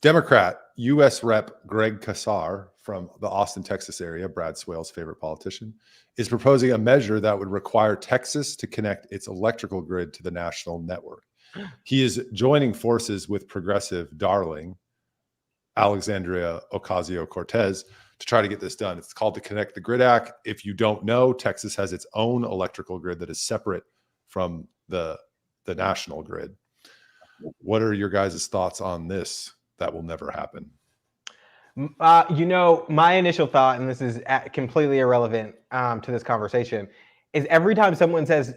Democrat U.S. Rep. Greg Casar from the Austin, Texas area, Brad Swale's favorite politician, is proposing a measure that would require Texas to connect its electrical grid to the national network. He is joining forces with progressive darling Alexandria Ocasio-Cortez to try to get this done. It's called the Connect the Grid Act. If you don't know, Texas has its own electrical grid that is separate from the national grid. What are your guys' thoughts on this? That will never happen. My initial thought, and this is completely irrelevant to this conversation, is every time someone says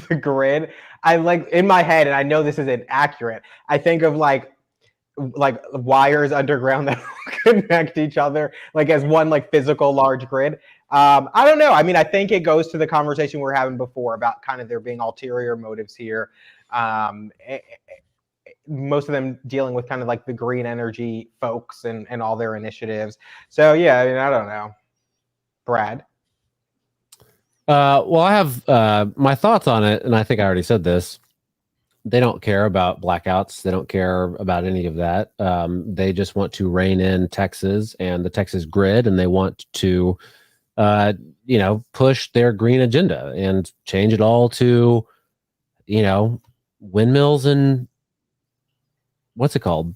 the grid, I like in my head, and I know this isn't accurate, I think of like wires underground that connect each other, like as one like physical large grid. I don't know. I mean, I think it goes to the conversation we were having before about kind of there being ulterior motives here. Most of them dealing with kind of like the green energy folks and all their initiatives. So yeah, I mean, I don't know. Brad? Well, I have my thoughts on it, and I think I already said this. They don't care about blackouts. They don't care about any of that. They just want to rein in Texas and the Texas grid, and they want to, push their green agenda and change it all to, windmills and what's it called?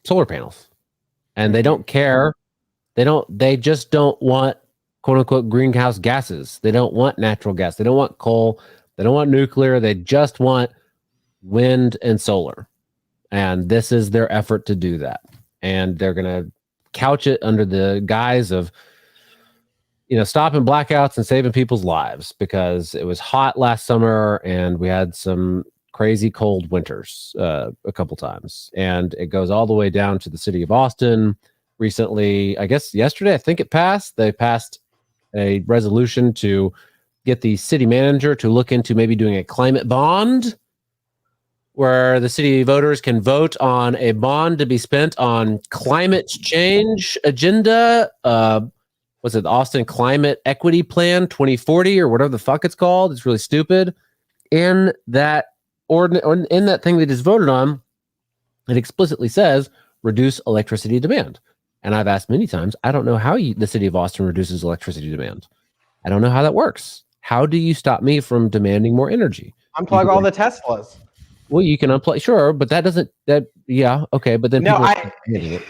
Solar panels. And they don't care. They just don't want quote unquote greenhouse gases. They don't want natural gas. They don't want coal. They don't want nuclear. They just want wind and solar. And this is their effort to do that. And they're going to couch it under the guise of, stopping blackouts and saving people's lives, because it was hot last summer and we had some crazy cold winters a couple times. And it goes all the way down to the city of Austin. Recently, I guess yesterday, I think it passed. They passed a resolution to get the city manager to look into maybe doing a climate bond, where the city voters can vote on a bond to be spent on climate change agenda. Was it the Austin Climate Equity Plan 2040 or whatever the fuck it's called? It's really stupid. In that in that thing they just voted on, it explicitly says reduce electricity demand. And I've asked many times, I don't know how the city of Austin reduces electricity demand. I don't know how that works. How do you stop me from demanding more energy? Unplug all the Teslas. Well, you can unplug, sure, but that doesn't. Yeah, okay, but then no, it.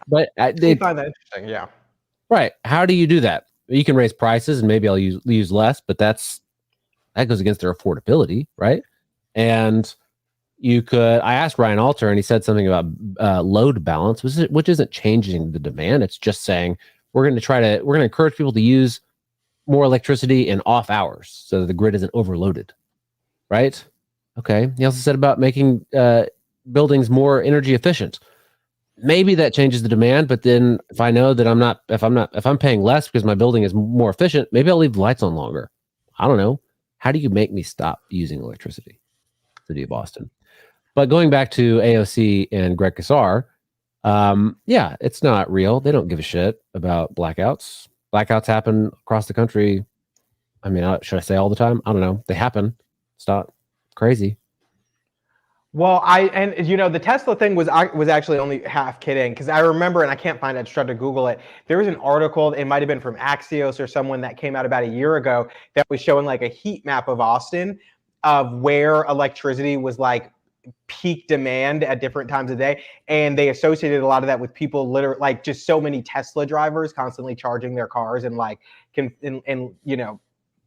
But they find that interesting. Yeah, right. How do you do that? You can raise prices, and maybe I'll use less, but that goes against their affordability, right? And you could. I asked Ryan Alter, and he said something about load balance, which isn't changing the demand. It's just saying we're going to encourage people to use more electricity in off hours so that the grid isn't overloaded, right? Okay. He also said about making buildings more energy efficient. Maybe that changes the demand, but then if I know that if I'm paying less because my building is more efficient, maybe I'll leave the lights on longer. I don't know. How do you make me stop using electricity? City of Boston. But going back to AOC and Greg Casar, yeah, it's not real. They don't give a shit about blackouts. Blackouts happen across the country. I mean, should I say all the time? I don't know. They happen. It's not crazy. Well, the Tesla thing was actually only half kidding, because I remember, and I can't find it, I just tried to Google it. There was an article, it might have been from Axios or someone, that came out about a year ago that was showing like a heat map of Austin of where electricity was like peak demand at different times of day. And they associated a lot of that with people literally like just so many Tesla drivers constantly charging their cars and like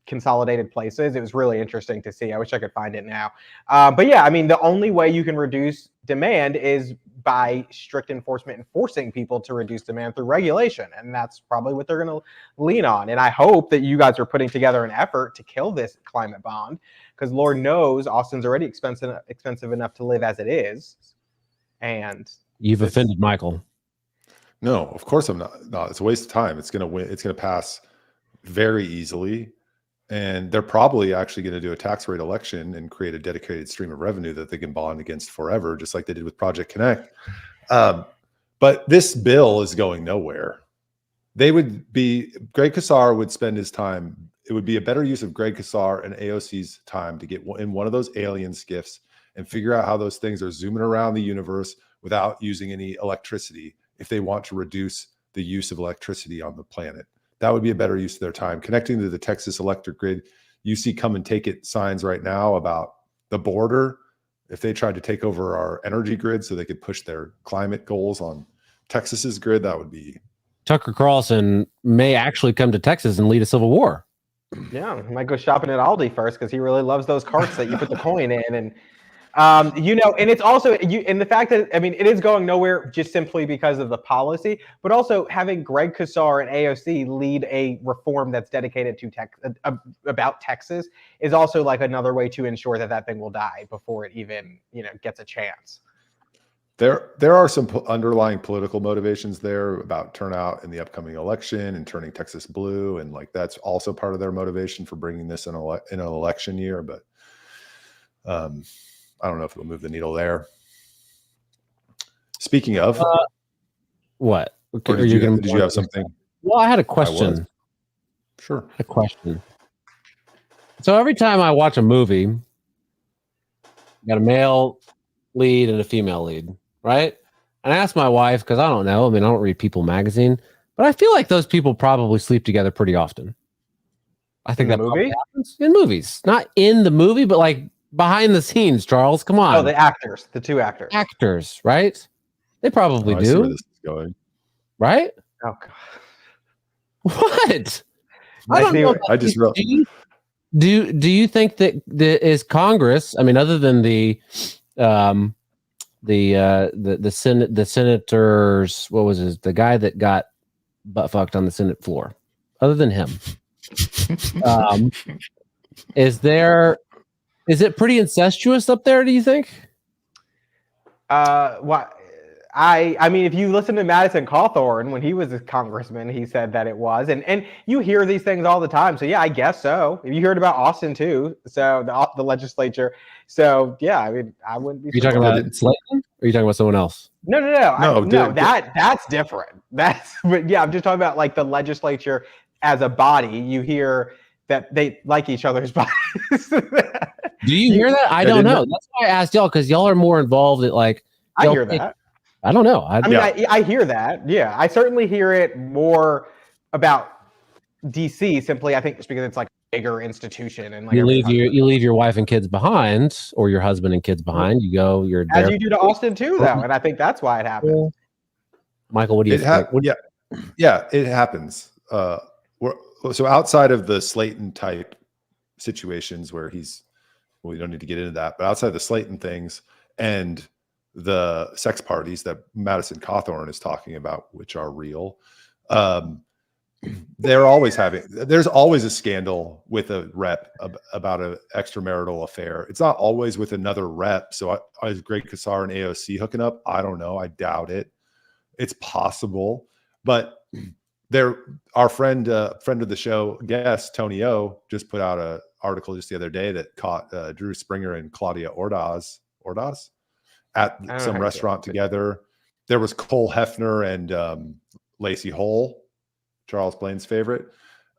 consolidated places. It was really interesting to see. I wish I could find it now. But yeah, I mean, the only way you can reduce demand is by strict enforcement and forcing people to reduce demand through regulation. And that's probably what they're going to lean on. And I hope that you guys are putting together an effort to kill this climate bond, because Lord knows Austin's already expensive enough to live as it is. And you've offended Michael. No, of course I'm not. No, it's a waste of time. It's going to win. It's going to pass very easily. And they're probably actually going to do a tax rate election and create a dedicated stream of revenue that they can bond against forever, just like they did with Project Connect. But this bill is going nowhere. Greg Casar would spend his time. It would be a better use of Greg Casar and AOC's time to get in one of those alien skiffs and figure out how those things are zooming around the universe without using any electricity if they want to reduce the use of electricity on the planet. That would be a better use of their time. Connecting to the Texas electric grid, you see come and take it signs right now about the border. If they tried to take over our energy grid so they could push their climate goals on Texas's grid, that would be... Tucker Carlson may actually come to Texas and lead a civil war. Yeah, he might go shopping at Aldi first because he really loves those carts that you put the coin in, and and it's also and the fact that it is going nowhere just simply because of the policy, but also having Greg Casar and AOC lead a reform that's dedicated to about Texas is also like another way to ensure that thing will die before it even gets a chance. There are some underlying political motivations there about turnout in the upcoming election and turning Texas blue, and like that's also part of their motivation for bringing this in an election year. But I don't know if it'll move the needle there. Speaking of, what? Did you have something? Well, I had a question. Sure. A question. So every time I watch a movie, you got a male lead and a female lead, right? And I asked my wife, because I don't know, I don't read People magazine, but I feel like those people probably sleep together pretty often. I think that movie happens in movies, not in the movie, but like behind the scenes. Charles, come on. Oh, the actors, the two actors. Actors, right? They probably I do. see where this is going. Right? Oh God. What? I don't know. I just wrote. Do you think that is Congress? Other than the senators, what was his, the guy that got butt fucked on the Senate floor, other than him, is it pretty incestuous up there, do you think? What? If you listen to Madison Cawthorn when he was a congressman, he said that it was, and you hear these things all the time. So yeah, I guess so. You heard about Austin too, so the legislature. So yeah, I wouldn't be. Are you talking about Slayton? Or are you talking about someone else? No. That's different. But yeah, I'm just talking about like the legislature as a body. You hear that they like each other's bodies. Do you hear that? I don't know. That's why I asked y'all, because y'all are more involved at like. I hear that. I don't know. I hear that. Yeah, I certainly hear it more about DC. Simply, I think just because it's like a bigger institution, and like you leave your wife and kids behind, or your husband and kids behind. You go. You're as you do to Austin too, though, and I think that's why it happens. Michael, what do you think? Yeah, it happens. So outside of the Slayton type situations where we don't need to get into that, but outside the Slayton things and the sex parties that Madison Cawthorn is talking about, which are real, there's always a scandal with a rep about an extramarital affair. It's not always with another rep. So is Greg Casar and AOC hooking up? I don't know. I doubt it. It's possible, but our friend of the show guest, Tony O, just put out an article just the other day that caught Drew Springer and Claudia Ordaz at some restaurant together. There was Cole Hefner and Lacey Hull, Charles Blaine's favorite.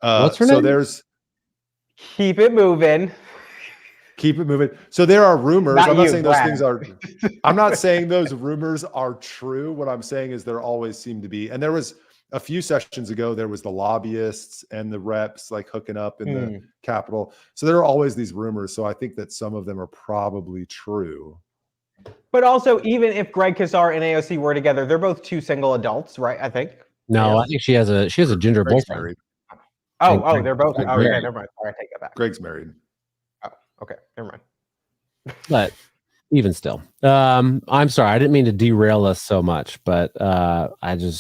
What's her name? There's Keep it moving. So there are rumors. I'm not saying those Brad. things are. I'm not saying those rumors are true. What I'm saying is there always seem to be. And there was a few sessions ago, there was the lobbyists and the reps like hooking up in the Capitol. So there are always these rumors. So I think that some of them are probably true. But also, even if Greg Casar and AOC were together, they're both two single adults, right? I think. No, I think she has a ginger boyfriend. Oh, they're both. Okay, never mind. Sorry, I take that back. Greg's married. Oh, okay, never mind. But even still, I'm sorry, I didn't mean to derail us so much, but I